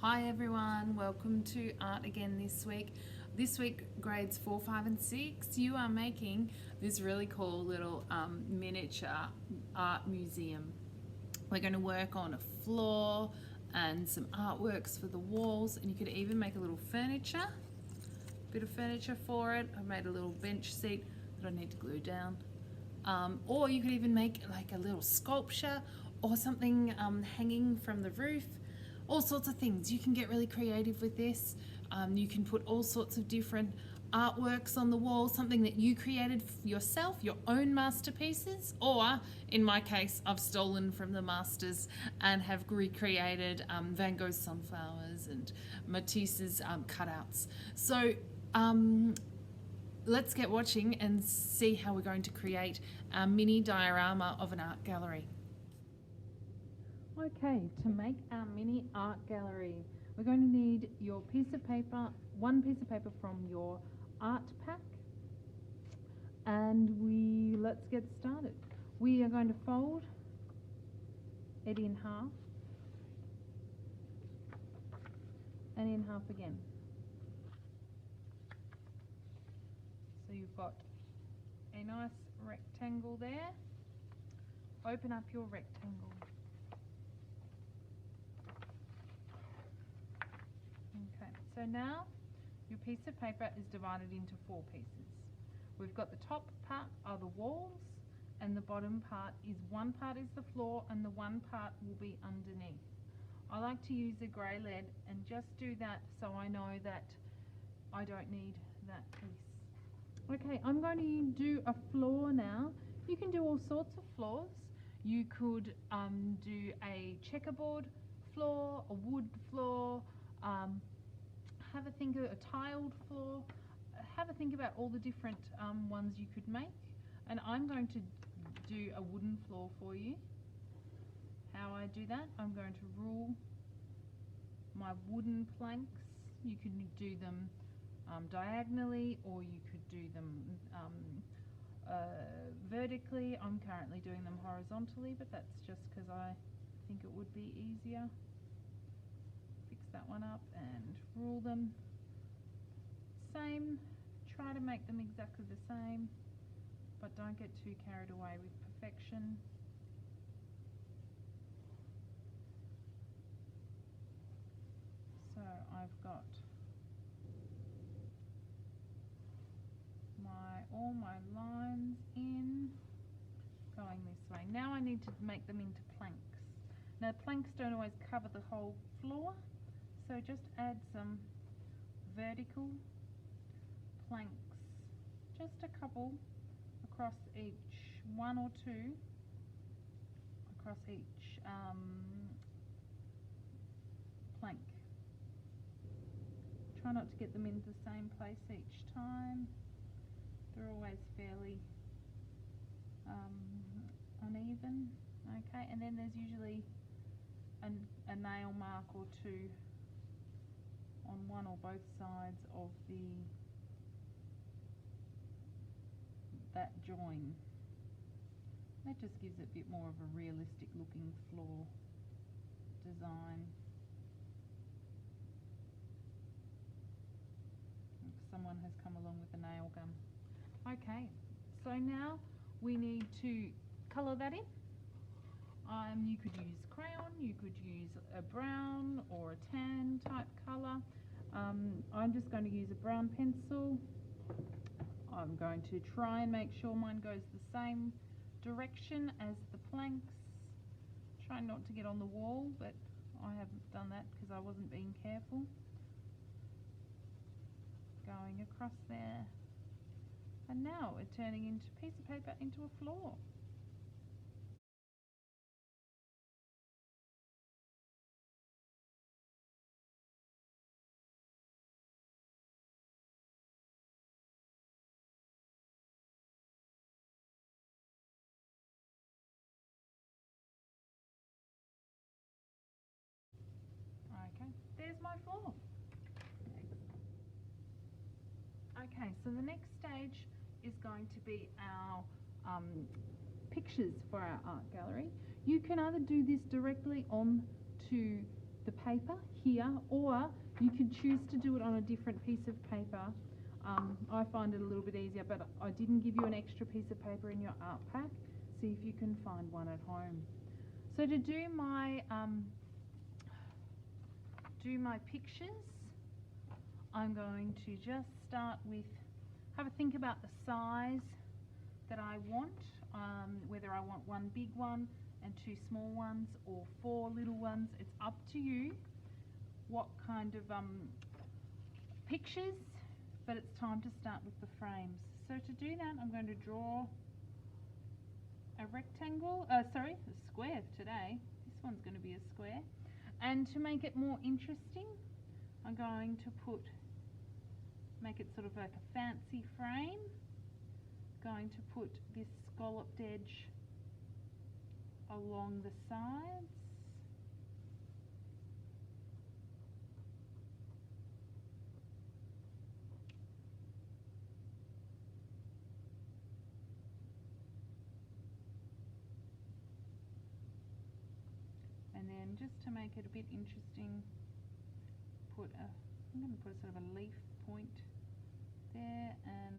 Hi everyone, welcome to Art Again this week. This week, grades 4, 5 and 6, you are making this really cool little miniature art museum. We're going to work on a floor and some artworks for the walls, and you could even make a little bit of furniture for it. I made a little bench seat that I need to glue down. Or you could even make like a little sculpture or something hanging from the roof. All sorts of things. You can get really creative with this. You can put all sorts of different artworks on the wall, something that you created yourself, your own masterpieces, or in my case, I've stolen from the masters and have recreated Van Gogh's sunflowers and Matisse's cutouts. So let's get watching and see how we're going to create a mini diorama of an art gallery. Okay, to make our mini art gallery, we're going to need your piece of paper, one piece of paper from your art pack, and let's get started. We are going to fold it in half and in half again. So you've got a nice rectangle there. Open up your rectangle. Okay, so now your piece of paper is divided into 4 pieces. We've got the top part are the walls, and the bottom part is one part is the floor and the one part will be underneath. I like to use a grey lead and just do that so I know that I don't need that piece. Okay, I'm going to do a floor now. You can do all sorts of floors. You could do a checkerboard floor, a wood floor, have a think of a tiled floor. Have a think about all the different ones you could make, and I'm going to do a wooden floor for you. How I do that, I'm going to rule my wooden planks. You can do them diagonally, or you could do them vertically. I'm currently doing them horizontally, but that's just because I think it would be easier. Fix that one up and rule them. Same, try to make them exactly the same, but don't get too carried away with perfection. So I've got all my lines in, going this way. Now I need to make them into planks. Now planks don't always cover the whole floor, so just add some vertical planks, just a couple across each, 1 or 2 across each plank. Try not to get them in the same place each time. They're always fairly uneven. Okay, and then there's usually a nail mark or 2 on one or both sides of that join. That just gives it a bit more of a realistic looking floor design. Someone has come along with a nail gun. Okay, so now we need to colour that in. You could use crayon, you could use a brown or a tan type colour. I'm just going to use a brown pencil. I'm going to try and make sure mine goes the same direction as the planks. Try not to get on the wall, but I haven't done that because I wasn't being careful. Going across there, and now we're turning into a piece of paper into a floor. Okay, there's my floor. Okay, so the next stage is going to be our pictures for our art gallery. You can either do this directly onto the paper here, or you could choose to do it on a different piece of paper. I find it a little bit easier, but I didn't give you an extra piece of paper in your art pack. See if you can find one at home. So to do my pictures, I'm going to just start with, have a think about the size that I want, whether I want one big one and two small ones or four little ones. It's up to you what kind of pictures, but it's time to start with the frames. So to do that, I'm going to draw a rectangle, a square today. This one's going to be a square. And to make it more interesting, I'm going to make it sort of like a fancy frame. Going to put this scalloped edge along the sides. And then just to make it a bit interesting, I'm going to put a sort of a leaf point there, and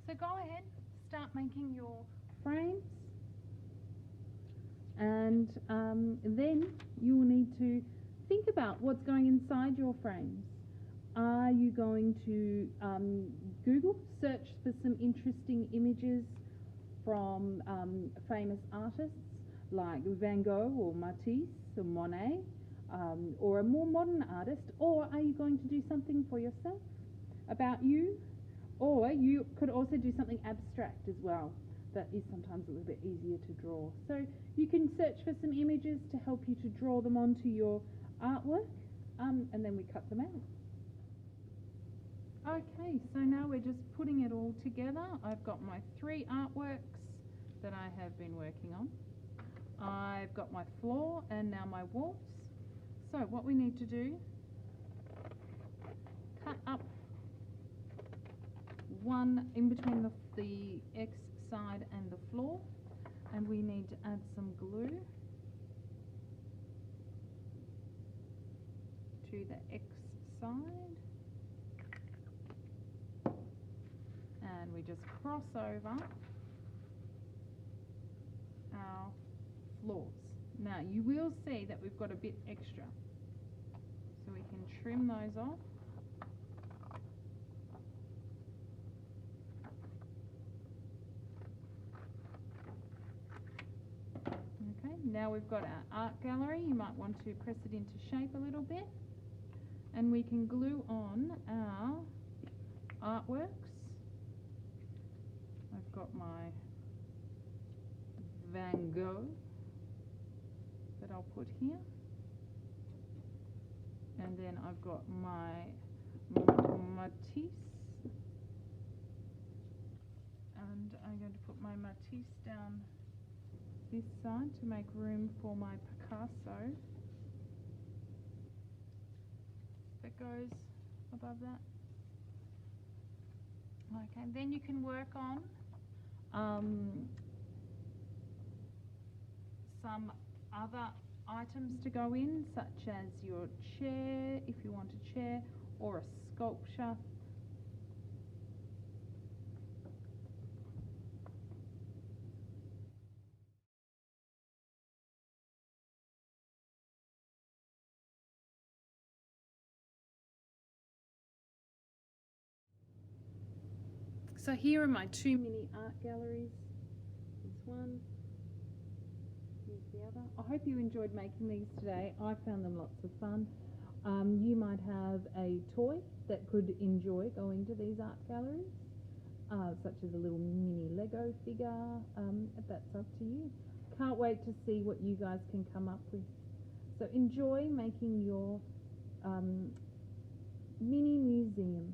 so go ahead, start making your frames, and then you will need to think about what's going inside your frames. Are you going to Google, search for some interesting images from famous artists like Van Gogh or Matisse or Monet, or a more modern artist, or are you going to do something for yourself about you? Or you could also do something abstract as well that is sometimes a little bit easier to draw. So you can search for some images to help you to draw them onto your artwork, and then we cut them out. Okay, so now we're just putting it all together. I've got my 3 artworks that I have been working on. I've got my floor and now my walls. So what we need to do, cut up one in between the X side and the floor, and we need to add some glue to the X side, and we just cross over our floors. Now you will see that we've got a bit extra, so we can trim those off. Okay, now we've got our art gallery. You might want to press it into shape a little bit, and we can glue on our artworks. I've got my Van Gogh that I'll put here, and then I've got my Matisse, and I'm going to put my Matisse down this side to make room for my Picasso that goes above that. Okay, then you can work on some other items to go in, such as your chair, if you want a chair, or a sculpture. So here are my two mini art galleries. Here's one, here's the other. I hope you enjoyed making these today. I found them lots of fun. You might have a toy that could enjoy going to these art galleries, such as a little mini Lego figure. That's up to you. Can't wait to see what you guys can come up with. So enjoy making your mini museum.